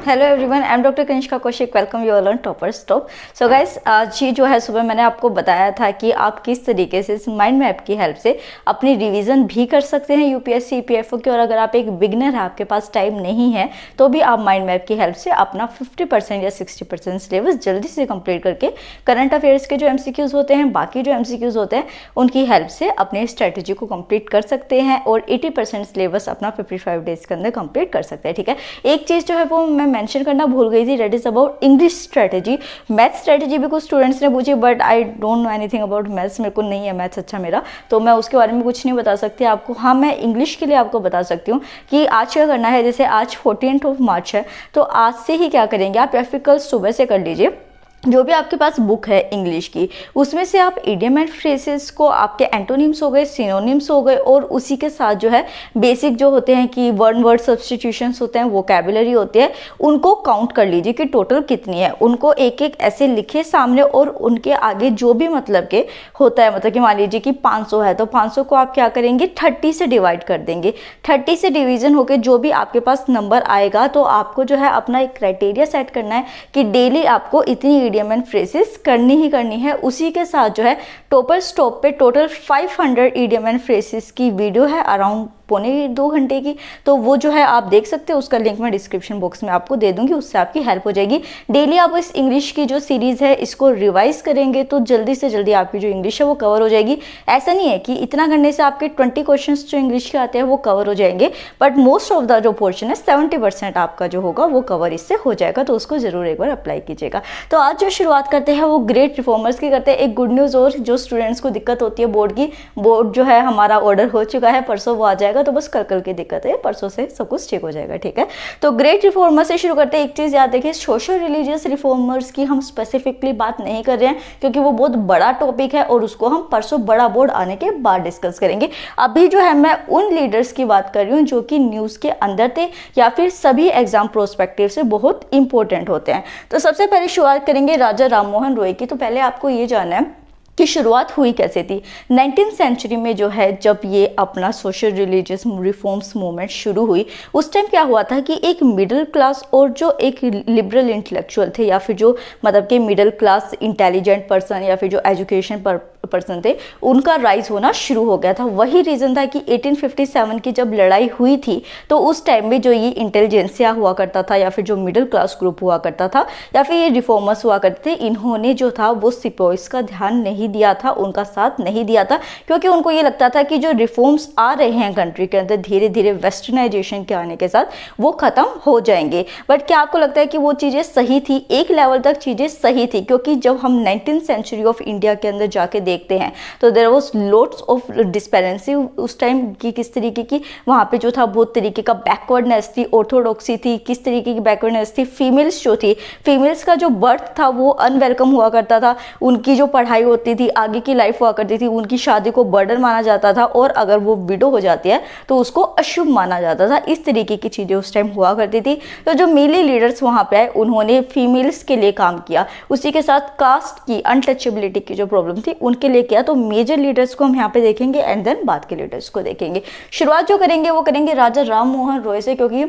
Hello everyone, I am doctor Kanishka Kaushik. Welcome you all on toppers top. So guys, आज ही जो है सुबह मैंने आपको बताया था कि आप किस तरीके से इस माइंड मैप की हेल्प से अपनी रिवीजन भी कर सकते हैं यूपीएससी ईपीएफओ की। और अगर आप एक बिगनर है, आपके पास टाइम नहीं है, तो भी आप माइंड मैप की हेल्प से अपना 50% या 60% सिलेबस जल्दी से कंप्लीट करके करंट अफेयर्स के जो एमसीक्यूज होते हैं, बाकी जो एमसीक्यूज होते हैं, उनकी हेल्प से अपने स्ट्रेटेजी को कंप्लीट कर सकते हैं और 80% सिलेबस अपना 55 डेज के अंदर कंप्लीट कर सकते हैं। ठीक है, एक चीज़ जो है वो मैं मेंशन करना भूल गई थी, that is about English strategy. Math strategy भी कुछ स्टूडेंट्स ने पूछी, but I don't know anything about maths. मेरे को नहीं है मैथ्स अच्छा मेरा, तो मैं उसके बारे में कुछ नहीं बता सकती आपको। हाँ, मैं इंग्लिश के लिए आपको बता सकती हूँ कि आज क्या करना है। जैसे आज 14 मार्च है, तो आज से ही क्या करेंगे आप, या फिर कल सुबह से कर लीजिए। जो भी आपके पास बुक है इंग्लिश की, उसमें से आप इडियम एंड फ्रेजेस को, आपके एंटोनिम्स हो गए, सिनोनिम्स हो गए, और उसी के साथ जो है बेसिक जो होते हैं कि वर्ड सब्स्टिट्यूशंस होते हैं, वोकैबुलरी होती है, उनको काउंट कर लीजिए कि टोटल कितनी है। उनको एक एक ऐसे लिखे सामने, और उनके आगे जो भी मतलब के होता है, मतलब कि मान लीजिए कि 500 है, तो 500 को आप क्या करेंगे, 30 से डिवाइड कर देंगे। 30 से डिवीजन होकर जो भी आपके पास नंबर आएगा, तो आपको जो है अपना एक क्राइटेरिया सेट करना है कि डेली आपको इतनी इडियम एंड फ्रेजेस करनी ही करनी है। उसी के साथ जो है टॉपर स्टॉप पे टोटल 500 इडियम एंड फ्रेजेस की वीडियो है, अराउंड 1.25 घंटे की। तो वो जो है आप देख सकते हैं, उसका लिंक मैं डिस्क्रिप्शन बॉक्स में आपको दे दूंगी, उससे आपकी हेल्प हो जाएगी। डेली आप इस इंग्लिश की जो सीरीज़ है इसको रिवाइज करेंगे तो जल्दी से जल्दी आपकी जो इंग्लिश है वो कवर हो जाएगी। ऐसा नहीं है कि इतना करने से आपके 20 क्वेश्चंस जो इंग्लिश के आते हैं वो कवर हो जाएंगे, बट मोस्ट ऑफ द जो पोर्शन है 70% आपका जो होगा वो कवर इससे हो जाएगा। तो उसको जरूर एक बार अप्लाई कीजिएगा। तो आज जो शुरुआत करते हैं वो ग्रेट रिफॉर्मर्स की करते हैं। एक गुड न्यूज़, और जो स्टूडेंट्स को दिक्कत होती है बोर्ड की, बोर्ड जो है हमारा ऑर्डर हो चुका है, परसों वो आ जाएगा, तो बस कल की दिक्कत है, परसों से सब कुछ ठीक हो जाएगा। ठीक है, तो ग्रेट रिफॉर्मर से शुरू करते हैं। एक चीज याद रखिए, सोशल रिलीजियस रिफॉर्मर्स की हम स्पेसिफिकली बात नहीं कर रहे हैं, क्योंकि वो बहुत बड़ा टॉपिक है और उसको हम परसों बड़ा बोर्ड आने के बाद डिस्कस करेंगे। अभी जो है मैं उन लीडर्स की बात कर रही हूँ जो कि न्यूज के अंदर थे या फिर सभी एग्जाम प्रोस्पेक्टिव से बहुत इंपॉर्टेंट होते हैं। तो सबसे पहले शुरुआत करेंगे राजा राम मोहन रॉय की। तो पहले आपको ये जानना है कि शुरुआत हुई कैसे थी। 19th सेंचुरी में जो है, जब ये अपना सोशल रिलीजियस रिफॉर्म्स मूवमेंट शुरू हुई, उस टाइम क्या हुआ था कि एक मिडिल क्लास और जो एक लिबरल इंटेलेक्चुअल थे, या फिर जो मतलब कि मिडिल क्लास इंटेलिजेंट पर्सन या फिर जो एजुकेशन पर्सन थे, उनका राइज होना शुरू हो गया था। वही रीज़न था कि 1857 की जब लड़ाई हुई थी, तो उस टाइम में जो ये इंटेलिजेंसिया हुआ करता था, या फिर जो मिडिल क्लास ग्रुप हुआ करता था, या फिर ये रिफॉर्मर्स हुआ करते थे, इन्होंने जो था वो सिपाहीज का ध्यान नहीं दिया था, उनका साथ नहीं दिया था, क्योंकि उनको ये लगता था कि जो रिफॉर्म्स आ रहे हैं कंट्री के अंदर धीरे धीरे वेस्टर्नाइजेशन के आने के साथ, वो खत्म हो जाएंगे। बट क्या आपको लगता है कि वो चीज़ें सही थी? एक लेवल तक चीज़ें सही थी, क्योंकि जब हम 19th सेंचुरी ऑफ इंडिया के अंदर जाके देखते हैं तो देयर वाज लोट्स ऑफ डिस्पेरेंसी उस टाइम की। किस तरीके की वहाँ पे जो था बहुत तरीके का बैकवर्डनेस थी, ऑर्थोडॉक्सी थी, किस तरीके की बैकवर्डनेस थी। फीमेल्स जो थी, फीमेल्स का जो बर्थ था वो अनवेलकम हुआ करता था, उनकी जो पढ़ाई होती थी, आगे की लाइफ हुआ करती थी, उनकी शादी को बर्डन माना जाता था, और अगर वो विडो हो जाती है तो उसको अशुभ माना जाता था। इस तरीके की चीज़ें उस टाइम हुआ करती थी। तो जो मेले लीडर्स वहाँ पे आए, उन्होंने फीमेल्स के लिए काम किया, उसी के साथ कास्ट की अनटचेबिलिटी की जो प्रॉब्लम थी उनके लिए किया। तो मेजर लीडर्स को हम यहाँ पे देखेंगे एंड देन बाद के लीडर्स को देखेंगे। शुरुआत जो करेंगे वो करेंगे राजा राम मोहन रॉय से, क्योंकि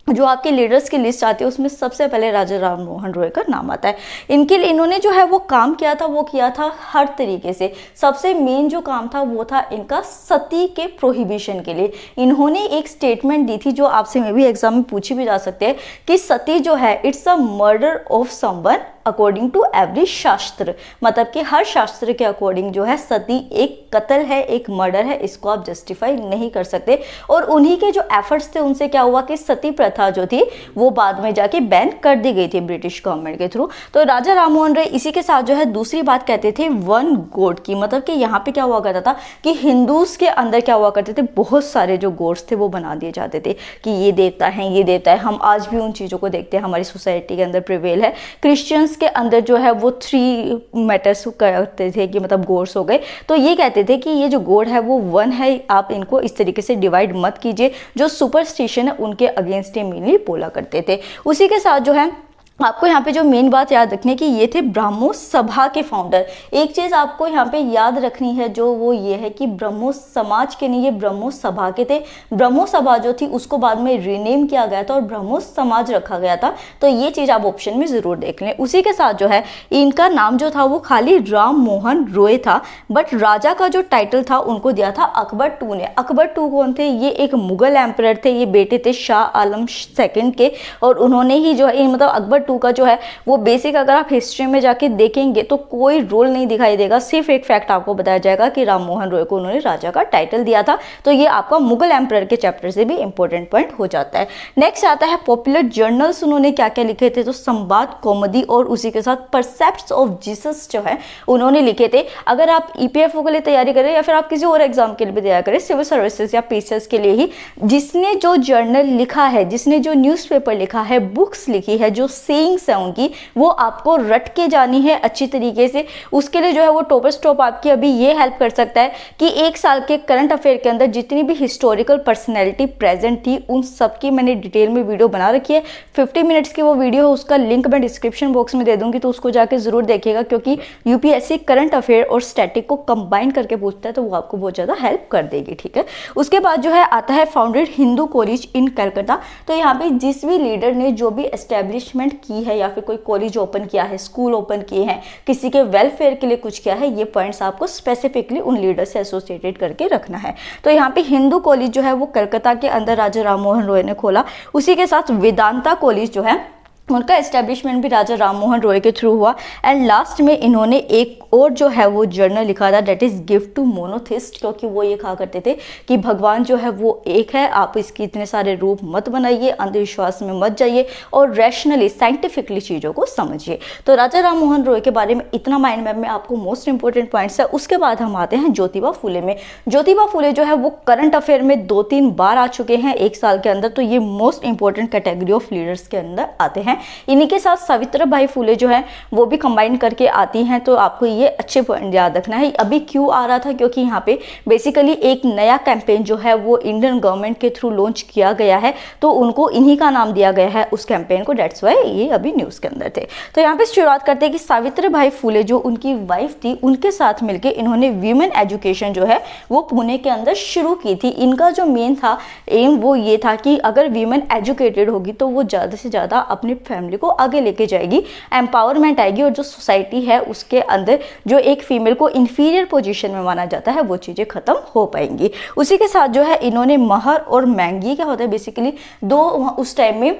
जो आपके लीडर्स की लिस्ट आती है उसमें सबसे पहले राजा राम मोहन रॉय का नाम आता है। इनके लिए इन्होंने जो है वो काम किया था, वो किया था हर तरीके से। सबसे मेन जो काम था वो था इनका सती के प्रोहिबिशन के लिए। इन्होंने एक स्टेटमेंट दी थी जो आपसे में भी एग्जाम में पूछी भी जा सकते हैं कि सती जो है it's a murder of someone according to every shastra. मतलब कि हर शास्त्र के अकॉर्डिंग जो है सती एक कत्ल है, एक मर्डर है, इसको आप जस्टिफाई नहीं कर सकते। और उन्हीं के जो एफर्ट्स थे उनसे क्या हुआ कि सती प्रथा जो थी वो बाद में जाके बैन कर दी गई थी ब्रिटिश गवर्नमेंट के थ्रू। तो राजा राम मोहन रॉय इसी के साथ जो है दूसरी बात कहते थे वन गॉड की। मतलब कि यहाँ पे क्या हुआ करता था कि हिंदूज के अंदर क्या हुआ करते थे, बहुत सारे जो गॉड्स थे वो बना दिए जाते थे कि ये देवता है, ये देवता है। हम आज भी उन चीज़ों को देखते हैं, हमारी सोसाइटी के अंदर प्रिवेल है। क्रिश्चियंस के अंदर जो है वो 3 मैटर्स करते थे कि मतलब गॉड्स हो गए। तो ये कहते थे कि ये जो गॉड है वो वन है, आप इनको इस तरीके से डिवाइड मत कीजिए। जो सुपरस्टिशन है उनके अगेंस्ट ये मेनली बोला करते थे। उसी के साथ जो है आपको यहाँ पे जो मेन बात याद रखनी है कि ये थे ब्रह्मो सभा के फाउंडर। एक चीज़ आपको यहाँ पे याद रखनी है जो वो ये है कि ब्रह्मो समाज के नहीं, ये ब्रह्मो सभा के थे। ब्रह्मो सभा जो थी उसको बाद में रीनेम किया गया था और ब्रह्मो समाज रखा गया था। तो ये चीज़ आप ऑप्शन में ज़रूर देख लें। उसी के साथ जो है इनका नाम जो था वो खाली राम मोहन रॉय था, बट राजा का जो टाइटल था उनको दिया था अकबर टू ने। अकबर टू कौन थे? ये एक मुगल एम्परर थे, ये बेटे थे शाह आलम सेकंड के, और उन्होंने ही जो है मतलब अकबर का जो है वो बेसिक अगर आप हिस्ट्री में जाके देखेंगे तो कोई रोल नहीं दिखाई देगा, सिर्फ एक फैक्ट आपको बताया जाएगा कि राम मोहन रॉय को उन्होंने राजा का टाइटल दिया था। तो ये आपका मुगल एम्परर के चैप्टर से भी इंपॉर्टेंट पॉइंट हो जाता है। नेक्स्ट आता है पॉपुलर जर्नल्स, उन्होंने क्या क्या लिखे थे? तो संवाद, कौमुदी और उसी के साथ परसेप्ट्स ऑफ जीसस जो है उन्होंने लिखे थे। अगर आप ईपीएफओ के लिए तैयारी करें या फिर आप किसी और एग्जाम के लिए भी तैयारी करें, सिविल सर्विसेज या पीसीएस के लिए ही, जिसने जो जर्नल लिखा है, जिसने जो न्यूज़पेपर लिखा है, बुक्स लिखी है, जो सेइंग्स है उनकी, वो आपको रट के जानी है अच्छी तरीके से। उसके लिए जो है वो टॉपर स्टॉप आपकी अभी ये हेल्प कर सकता है कि एक साल के करंट अफेयर के अंदर जितनी भी हिस्टोरिकल पर्सनैलिटी प्रेजेंट थी उन सब की मैंने डिटेल में वीडियो बना रखी है। 50 मिनट्स की वो वीडियो है, उसका लिंक मैं डिस्क्रिप्शन बॉक्स में दे दूंगी, तो उसको जाके जरूर देखिएगा, क्योंकि यूपीएससी करंट अफेयर और स्टैटिक को कंबाइन करके पूछता है, तो वो आपको बहुत ज़्यादा हेल्प कर देगी। ठीक है, उसके बाद जो है आता है founded Hindu college in Calcutta. तो यहाँ पे जिस भी लीडर ने जो भी एस्टेब्लिशमेंट की है या फिर कोई कॉलेज ओपन किया है, स्कूल ओपन किए हैं, किसी के वेलफेयर के लिए कुछ किया है, ये पॉइंट्स आपको स्पेसिफिकली उन लीडर से एसोसिएटेड करके रखना है। तो यहाँ पे हिंदू कॉलेज जो है वो कलकत्ता के अंदर राजा राम मोहन रॉय ने खोला। उसी के साथ वेदांता कॉलेज जो है उनका एस्टेब्लिशमेंट भी राजा राम मोहन रॉय के थ्रू हुआ। एंड लास्ट में इन्होंने एक और जो है वो जर्नल लिखा था, that is gift to monotheist, क्योंकि वो ये कहा करते थे कि भगवान जो है वो एक है, आप इसकी इतने सारे रूप मत बनाइए, अंधविश्वास में मत जाइए और रैशनली साइंटिफिकली चीज़ों को समझिए। तो राजा राम मोहन रॉय के बारे में इतना माइंड मैप में आपको मोस्ट इंपॉर्टेंट पॉइंट्स है। उसके बाद हम आते हैं ज्योतिबा फुले में। ज्योतिबा फुले जो है वो करंट अफेयर में 2-3 बार आ चुके हैं एक साल के अंदर, तो ये most important category of leaders के अंदर आते हैं। इन्हीं के साथ सावित्रीबाई फुले जो है वो भी कंबाइन करके आती हैं, तो आपको ये अच्छे पॉइंट याद रखना है। अभी क्यों आ रहा था? क्योंकि यहाँ पे बेसिकली एक नया कैंपेन जो है वो इंडियन गवर्नमेंट के थ्रू लॉन्च किया गया है, तो उनको इन्हीं का नाम दिया गया है उस कैंपेन को, डेट्स वाई ये अभी न्यूज़ के अंदर थे। तो यहाँ पे शुरुआत करते हैं कि सावित्रीबाई फुले जो उनकी वाइफ थी, उनके साथ मिलकर इन्होंने वीमेन एजुकेशन जो है वो पुणे के अंदर शुरू की थी। इनका जो मेन था एम वो ये था कि अगर वीमेन एजुकेटेड होगी तो वो ज़्यादा से ज़्यादा अपनी फैमिली को आगे लेके जाएगी, एम्पावरमेंट आएगी, और जो सोसाइटी है उसके अंदर जो एक फीमेल को इंफीरियर पोजीशन में माना जाता है वो चीज़ें खत्म हो पाएंगी। उसी के साथ जो है इन्होंने महर और महंगी क्या होता है, बेसिकली दो उस टाइम में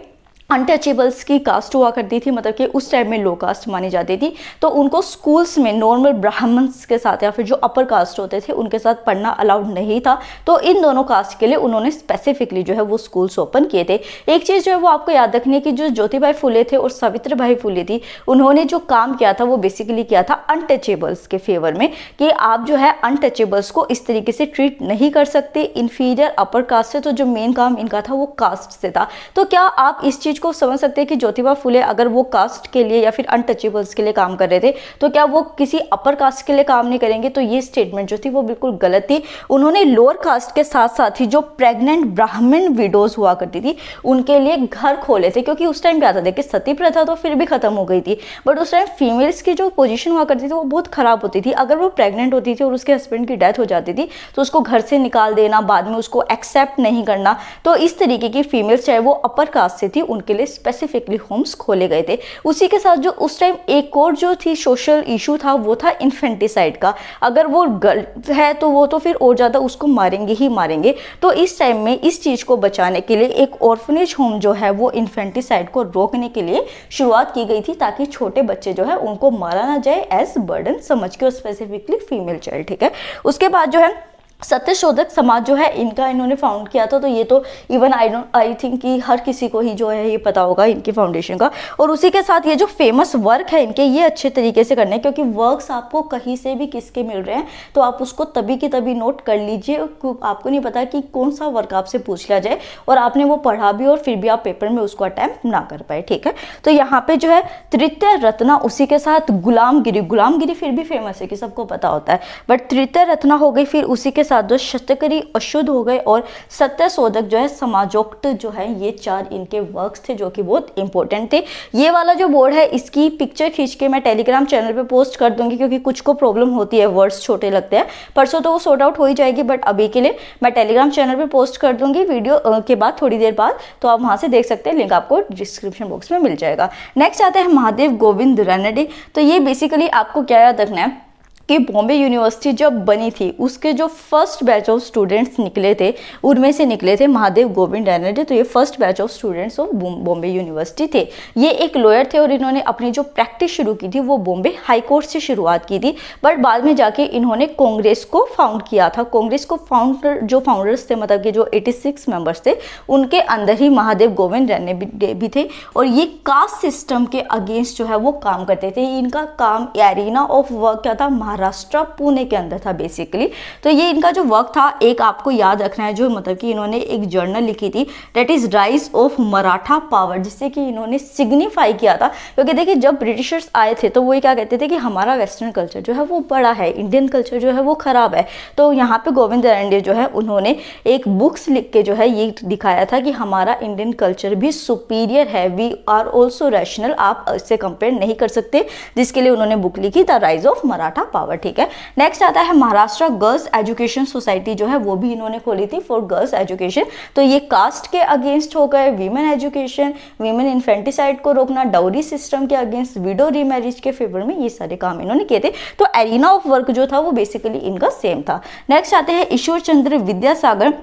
अनटचेबल्स की कास्ट हुआ करती थी, मतलब कि उस टाइम में लो कास्ट मानी जाती थी, तो उनको स्कूल्स में नॉर्मल ब्राह्मण्स के साथ या फिर जो अपर कास्ट होते थे उनके साथ पढ़ना अलाउड नहीं था। तो इन दोनों कास्ट के लिए उन्होंने स्पेसिफिकली जो है वो स्कूल्स ओपन किए थे। एक चीज़ जो है वो आपको याद रखनी है कि जो ज्योतिबाई फुले थे और सावित्रीबाई फुले थी, उन्होंने जो काम किया था वो बेसिकली किया था अनटचेबल्स के फेवर में, कि आप जो है अनटचेबल्स को इस तरीके से ट्रीट नहीं कर सकते इन्फीरियर अपर कास्ट से। तो जो मेन काम इनका था वो कास्ट से था। तो क्या आप इस चीज़ को समझ सकते हैं कि ज्योतिबा फुले अगर वो कास्ट के लिए या फिर अनटचेबल्स के लिए काम कर रहे थे तो क्या वो किसी अपर कास्ट के लिए काम नहीं करेंगे? तो ये स्टेटमेंट जो थी वो बिल्कुल गलत थी। उन्होंने लोअर कास्ट के साथ साथ ही जो प्रेग्नेंट ब्राह्मण विडोज हुआ करती थी उनके लिए घर खोले थे, क्योंकि उस टाइम क्या था, देखिए सती प्रथा तो फिर भी खत्म हो गई थी, बट उस टाइम फीमेल्स की जो पोजीशन हुआ करती थी वो बहुत खराब होती थी। अगर वो प्रेग्नेंट होती थी और उसके हस्बैंड की डेथ हो जाती थी तो उसको घर से निकाल देना, बाद में उसको एक्सेप्ट नहीं करना, तो इस तरीके की फीमेल्स चाहे वो अपर कास्ट से थी उनके लिए स्पेसिफिकली होम्स खोले गए थे। उसी के साथ जो उस टाइम एक और जो थी सोशल इशू था वो था इन्फेंटिसाइड का। अगर वो गर्ल है तो वो तो फिर और ज़्यादा उसको मारेंगे ही मारेंगे। तो इस टाइम में इस चीज़ को बचाने के लिए एक ऑर्फनेज होम जो है वो इन्फेंटिसाइड को रोकने के लिए शुरुआत की गई थी, ताकि छोटे बच्चे जो है उनको मारा ना जाए एज बर्डन समझ के, और स्पेसिफिकली फीमेल चाइल्ड। ठीक है, उसके बाद जो है सत्यशोधक समाज जो है इनका इन्होंने फाउंड किया था। तो ये तो इवन आई थिंक कि हर किसी को ही जो है ये पता होगा इनकी फाउंडेशन का। और उसी के साथ ये जो फेमस वर्क है इनके, ये अच्छे तरीके से करने, क्योंकि वर्क्स आपको कहीं से भी किसके मिल रहे हैं तो आप उसको तभी की तभी नोट कर लीजिए। आपको नहीं पता कि कौन सा वर्क आपसे पूछ लिया जाए और आपने वो पढ़ा भी और फिर भी आप पेपर में उसको अटैम्प्ट ना कर पाए। ठीक है, तो यहाँ पे जो है तृतीय रत्ना, उसी के साथ गुलामगिरी फिर भी फेमस है कि सबको पता होता है, बट तृतीय रत्ना हो गई। फिर उसी के साथ जो शतकरी, अशुद्ध हो गए और सत्यशोधक जो है, समाजोक्त जो है, ये 4 इनके वर्क्स थे जो कि बहुत इंपॉर्टेंट थे। ये वाला जो बोर्ड है इसकी पिक्चर खींच के मैं टेलीग्राम चैनल पे पोस्ट कर दूंगी, क्योंकि कुछ को प्रॉब्लम होती है, वर्ड्स छोटे लगते हैं। परसों तो वो सॉर्ट आउट हो ही जाएगी, बट अभी के लिए मैं टेलीग्राम चैनल पे पोस्ट कर दूंगी वीडियो के बाद, थोड़ी देर बाद, तो आप वहां से देख सकते हैं, लिंक आपको डिस्क्रिप्शन बॉक्स में मिल जाएगा। नेक्स्ट आता है महादेव गोविंद रानडे। तो ये बेसिकली आपको क्या याद रखना है कि बॉम्बे यूनिवर्सिटी जब बनी थी उसके जो फर्स्ट बैच ऑफ स्टूडेंट्स निकले थे, उनमें से निकले थे महादेव गोविंद रानडे। तो ये first batch of students of Bombay university थे। ये एक लॉयर थे और इन्होंने अपनी जो प्रैक्टिस शुरू की थी वो बॉम्बे हाई कोर्ट से शुरुआत की थी, बट बाद में जाके इन्होंने कांग्रेस को फाउंड किया था। कांग्रेस को फाउंडर्स थे, मतलब कि जो 86 मेंबर्स थे, उनके अंदर ही महादेव गोविंद रानडे भी थे। और ये कास्ट सिस्टम के अगेंस्ट जो है वो काम करते थे। इनका काम एरिना ऑफ वर्क क्या था, महाराष्ट्र पुणे के अंदर था बेसिकली। तो ये इनका जो वर्क था, एक आपको याद रखना है, जो मतलब कि इन्होंने एक जर्नल लिखी थी, that is rise of Maratha power, जिससे कि इन्होंने सिग्निफाई किया था। क्योंकि देखिए जब ब्रिटिशर्स आए थे तो वो क्या कहते थे कि हमारा वेस्टर्न कल्चर जो है वो बड़ा है, इंडियन कल्चर जो है वो खराब है। तो यहाँ पे गोविंद रानडे जो है उन्होंने एक बुक्स लिख के जो है ये दिखाया था कि हमारा इंडियन कल्चर भी सुपीरियर है, वी आर ऑल्सो रैशनल, आप इससे कंपेयर नहीं कर सकते, जिसके लिए उन्होंने बुक लिखी the rise of Maratha power. ठीक है। नेक्स्ट आता है महाराष्ट्र गर्ल्स एजुकेशन सोसाइटी, जो है वो भी इन्होंने खोली थी फॉर गर्ल्स एजुकेशन। तो ये कास्ट के अगेंस्ट हो गए, वीमेन एजुकेशन, वीमेन इन्फेंटिसाइड को रोकना, डाउरी सिस्टम के अगेंस्ट, विडो रीमैरिज के फेवर में, ये सारे काम इन्होंने किए थे। तो एरिना ऑफ वर्क जो था वो बेसिकली इनका सेम था। नेक्स्ट आते हैं ईश्वर चंद्र विद्यासागर।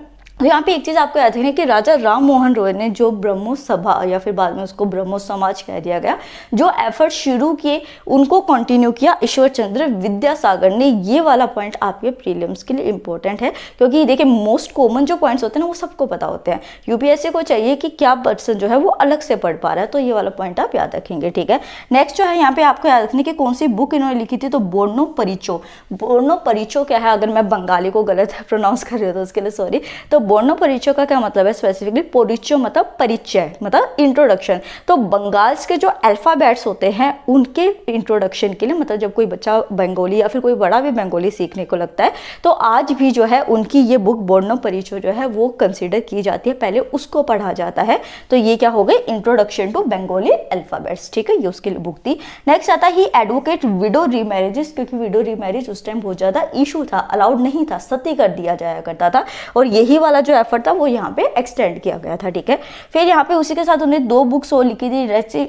तो यहाँ पे एक चीज़ आपको याद रखनी है कि राजा राम मोहन रॉय ने जो ब्रह्मो सभा या फिर बाद में उसको ब्रह्मो समाज कह दिया गया, जो एफर्ट शुरू किए उनको कंटिन्यू किया ईश्वर चंद्र विद्यासागर ने। ये वाला पॉइंट आपके प्रीलिम्स के लिए इंपॉर्टेंट है, क्योंकि देखिए मोस्ट कॉमन जो पॉइंट्स होते हैं ना वो सबको पता होते हैं। यूपीएससी को चाहिए कि क्या पर्सन जो है वो अलग से पढ़ पा रहा है, तो ये वाला पॉइंट आप याद रखेंगे। ठीक है। नेक्स्ट जो है यहाँ पे आपको याद रखनी कि कौन सी बुक इन्होंने लिखी थी, तो बोर्नो परिचो। बोर्नो परिचो क्या है, अगर मैं बंगाली को गलत प्रोनाउंस कर रही हूँ तो उसके लिए सॉरी। तो बोर्नो परिचय का क्या मतलब है, स्पेसिफिकली परिचय मतलब परिचय, मतलब इंट्रोडक्शन। तो बंगाल्स के जो अल्फाबेट्स होते हैं उनके इंट्रोडक्शन के लिए, मतलब जब कोई बच्चा बंगाली या फिर कोई बड़ा भी बंगाली सीखने को लगता है, तो आज भी जो है उनकी ये बुक बोर्नो परिचय जो है वो कंसिडर की जाती है, पहले उसको पढ़ा जाता है। तो ये क्या हो गई, इंट्रोडक्शन टू बंगाली अल्फाबेट्स। ठीक है, ये उसके लिए बुक थी। नेक्स्ट आता ही एडवोकेट विडो रीमैरिजेस, क्योंकि विडो रीमैरिज उस टाइम बहुत ज्यादा इशू था, अलाउड नहीं था, सती कर दिया जाया करता था, और यही वाला जो एफर्ट था वो यहाँ पे एक्सटेंड किया गया था। ठीक है। फिर यहाँ पे उसी के साथ उन्हें 2 बुक्स और लिखी थी,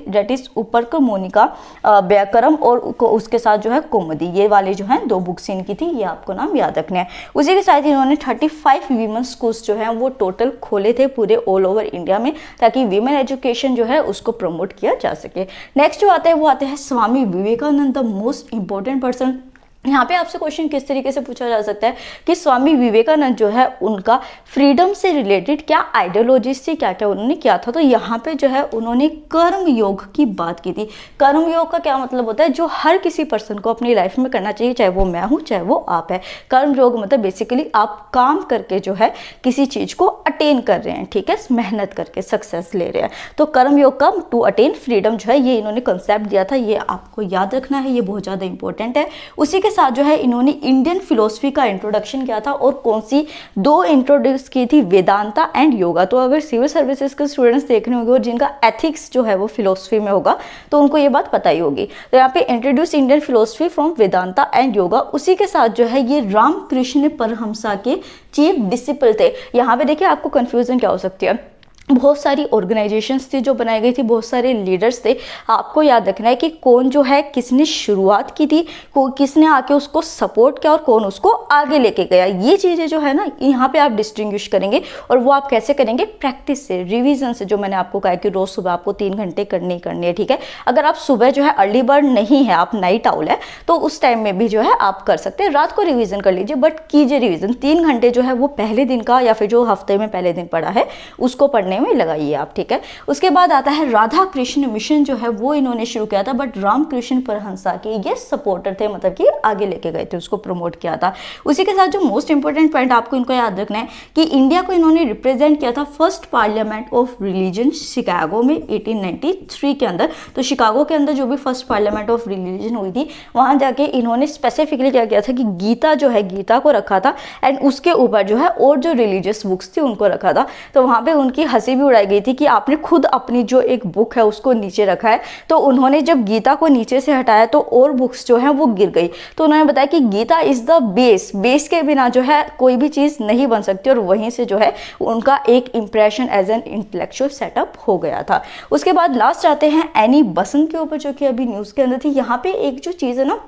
दैट इज उपरक मोनिका व्याकरम, और उसके साथ जो है कौमुदी। ये वाले जो है 2 बुक्स इनकी थी, ये आपको नाम याद रखने हैं। उसी के साथ इन्होंने 35 वीमेन स्कूल्स जो है वो टोटल खोले थे पूरे ऑल ओवर इंडिया में, ताकि वीमेन एजुकेशन जो है उसको प्रमोट किया जा सके। नेक्स्ट जो आते हैं वो आते हैं Swami Vivekananda, the most important person. यहाँ पे आपसे क्वेश्चन किस तरीके से पूछा जा सकता है कि स्वामी विवेकानंद जो है उनका फ्रीडम से रिलेटेड क्या आइडियोलॉजीज थी, क्या क्या उन्होंने किया था। तो यहाँ पे जो है उन्होंने कर्म योग की बात की थी। कर्म योग का क्या मतलब होता है, जो हर किसी पर्सन को अपनी लाइफ में करना चाहिए, चाहे वो मैं हूँ चाहे वो आप है। कर्म योग मतलब बेसिकली आप काम करके जो है किसी चीज को अटेन कर रहे हैं, ठीक है, मेहनत करके सक्सेस ले रहे हैं। तो कर्म योग का टू अटेन फ्रीडम जो है ये इन्होंने कंसेप्ट दिया था, ये आपको याद रखना है, ये बहुत ज्यादा इंपॉर्टेंट है। उसी के साथ जो है इन्होंने इंडियन फिलोसफी का इंट्रोडक्शन किया था, और कौन सी 2 इंट्रोड्यूस की थी, वेदांता एंड योगा। तो अगर सिविल सर्विसेज के स्टूडेंट्स देख रहे होंगे और जिनका एथिक्स जो है वो फिलोसफी में होगा तो उनको ये बात पता ही होगी। तो यहाँ पे introduce Indian philosophy from Vedanta and yoga. उसी के साथ जो है ये रामकृष्ण परमहंसा के चीफ डिसिपल थे। यहाँ पे देखिए आपको कंफ्यूजन क्या हो सकती है, बहुत सारी ऑर्गेनाइजेशंस थी जो बनाई गई थी, बहुत सारे लीडर्स थे। आपको याद रखना है कि कौन जो है किसने शुरुआत की थी, किसने आके उसको सपोर्ट किया और कौन उसको आगे लेके गया। ये चीज़ें जो है ना यहाँ पे आप डिस्टिंग्विश करेंगे, और वो आप कैसे करेंगे, प्रैक्टिस से, रिवीजन से। जो मैंने आपको कहा कि रोज सुबह आपको 3 घंटे करनी है। ठीक है। अगर आप सुबह जो है अर्ली बर्ड नहीं है, आप नाइट आउल है, तो उस टाइम में भी जो है आप कर सकते हैं, रात को रिविजन कर लीजिए, बट कीजिए रिविजन। 3 घंटे जो है वो पहले दिन का या फिर जो हफ्ते में पहले दिन पढ़ा है उसको पढ़ने टाइम में लगाइए आप, ठीक है। उसके बाद आता है राधा कृष्ण मिशन जो है वो इन्होंने शुरू किया था, बट रामकृष्ण परमहंसा के ये सपोर्टर थे, मतलब कि आगे लेके गए थे, उसको प्रमोट किया था। उसी के साथ जो मोस्ट इंपॉर्टेंट पॉइंट आपको इनको याद रखना है कि इंडिया को इन्होंने रिप्रेजेंट किया था first parliament of religion Chicago में 1893 के अंदर। तो शिकागो के अंदर जो भी फर्स्ट पार्लियामेंट ऑफ रिलीजन हुई थी, वहां जाके इन्होंने स्पेसिफिकली क्या किया था कि गीता जो है, गीता को रखा था एंड उसके ऊपर जो है और जो रिलीजियस बुक्स थी उनको रखा था। तो वहां पे उनकी हंसी भी उड़ाई गई थी कि आपने खुद अपनी जो एक बुक है उसको नीचे रखा है। तो उन्होंने जब गीता को नीचे से हटाया तो और बुक्स जो है वो गिर गई। तो उन्होंने बताया कि Gita is the base, base के बिना जो है कोई भी चीज नहीं बन सकती, और वहीं से जो है उनका एक impression as an intellectual setup हो गया था। उसके बाद लास्ट आते हैं एनी बसंत के ऊपर, जो कि अभी न्यूज के अंदर थी। यहाँ पे एक जो चीज है ना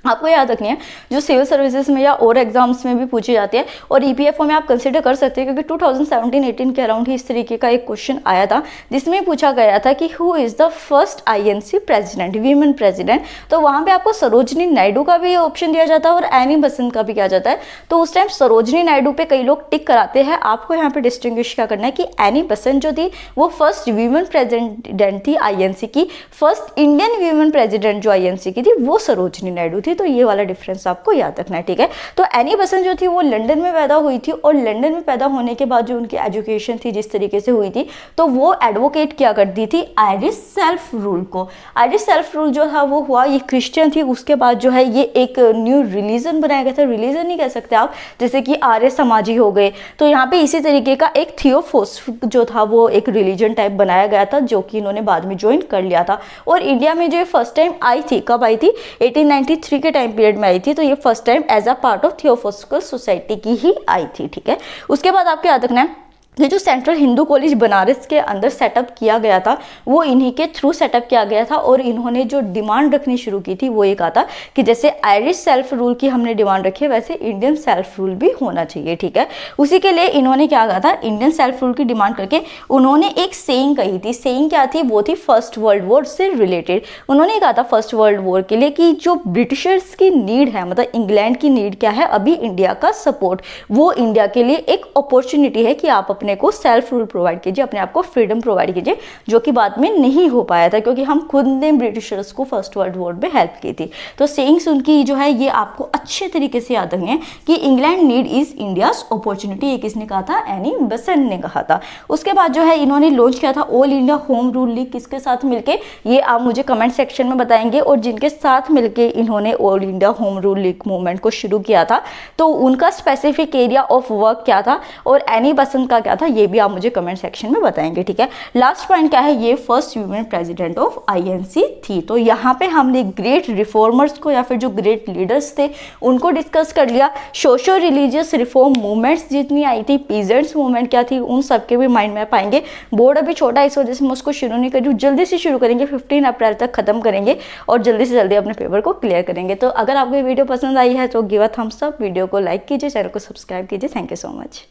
आपको याद रखनी है, जो सिविल सर्विसेज में या और एग्जाम्स में भी पूछी जाती है, और ईपीएफओ में आप कंसिडर कर सकते हैं, क्योंकि 2017-18 के अराउंड ही इस तरीके का एक क्वेश्चन आया था जिसमें पूछा गया था कि who is the first INC president, women president. तो वहां पे आपको सरोजनी नायडू का भी ऑप्शन दिया जाता है और एनी बसंत का भी किया जाता है। तो उस टाइम सरोजनी नायडू पे कई लोग टिक कराते हैं, आपको यहाँ पे डिस्टिंग्विश क्या करना है कि एनी बसंत जो थी वो फर्स्ट वीमेन प्रेसिडेंट थी आईएनसी की, फर्स्ट इंडियन वीमेन प्रेसिडेंट जो आईएनसी की थी वो सरोजनी नायडू थी। तो ये वाला डिफरेंस आपको याद रखना है, ठीक है। तो एनी बसंत जो थी वो लंदन में पैदा हुई थी, और लंदन में पैदा होने के बाद जो उनकी एजुकेशन थी जिस तरीके से हुई थी, तो वो एडवोकेट किया करती थी आयरिश सेल्फ रूल को। आयरिश सेल्फ रूल जो था वो हुआ, ये क्रिश्चियन थी, उसके बाद जो है ये एक न्यू रिलीजन बनाया गया था, रिलीजन नहीं कह सकते आप, जैसे कि आर्य समाजी हो गए। तो यहाँ पे इसी तरीके का एक थियोसॉफी जो था वो एक रिलीजन टाइप बनाया गया था, जो कि इन्होंने बाद में ज्वाइन कर लिया था। और इंडिया में जो फर्स्ट टाइम आई थी, कब आई थी, 1893 के टाइम पीरियड में आई थी। तो ये first time as a part of theosophical society की ही आई थी, ठीक है। उसके बाद आपको याद रखना है ये जो सेंट्रल हिंदू कॉलेज बनारस के अंदर सेटअप किया गया था वो इन्हीं के थ्रू सेटअप किया गया था, और इन्होंने जो डिमांड रखनी शुरू की थी वो एक आता कि जैसे आयरिश सेल्फ रूल की हमने डिमांड रखी है वैसे इंडियन सेल्फ रूल भी होना चाहिए, ठीक है। उसी के लिए इन्होंने क्या कहा था, इंडियन सेल्फ रूल की डिमांड करके उन्होंने एक सेइंग कही थी। सेइंग क्या थी, वो थी फर्स्ट वर्ल्ड वॉर से रिलेटेड। उन्होंने कहा था फर्स्ट वर्ल्ड वॉर के लिए कि जो ब्रिटिशर्स की नीड है, मतलब इंग्लैंड की नीड क्या है, अभी इंडिया का सपोर्ट, वो इंडिया के लिए एक अपॉर्चुनिटी है कि आप अपने को सेल्फ रूल प्रोवाइड कीजिए, अपने आप को फ्रीडम प्रोवाइड कीजिए, जो कि बाद में नहीं हो पाया था क्योंकि हम खुद ने ब्रिटिशर्स को फर्स्ट वर्ल्ड वॉर में हेल्प की थी। तो सेइंग्स उनकी जो है ये आपको अच्छे तरीके से याद रखनी है कि England need is India's opportunity. ये किसने कहा था, एनी बसंत ने कहा था। उसके बाद जो है इन्होंने लॉन्च किया था all India home rule league, किसके साथ मिलके, ये आप मुझे कमेंट सेक्शन में बताएंगे। और जिनके साथ मिलके इन्होंने all India home rule league movement को शुरू किया था तो उनका स्पेसिफिक एरिया ऑफ वर्क क्या था और एनी बसंत का क्या था, ये भी आप मुझे कमेंट सेक्शन में बताएंगे, ठीक है। लास्ट पॉइंट क्या है, ये first women president of INC थी। तो यहाँ पे हमने ग्रेट रिफॉर्मर्स को या फिर जो ग्रेट लीडर्स थे उनको डिस्कस कर लिया। सोशो रिलीजियस रिफॉर्म मूवमेंट्स जितनी आई थी, पीजेंट्स मूवमेंट क्या थी, उन सबके भी माइंड में पाएंगे। बोर्ड अभी छोटा है इस वजह से मैं उसको शुरू नहीं कर रही हूँ, जल्दी से शुरू करेंगे, 15 अप्रैल तक खत्म करेंगे और जल्दी से जल्दी अपने पेपर को क्लियर करेंगे। तो अगर आपको ये वीडियो पसंद आई है तो give a thumbs up, video को लाइक कीजिए, चैनल को सब्सक्राइब कीजिए। Thank you so much.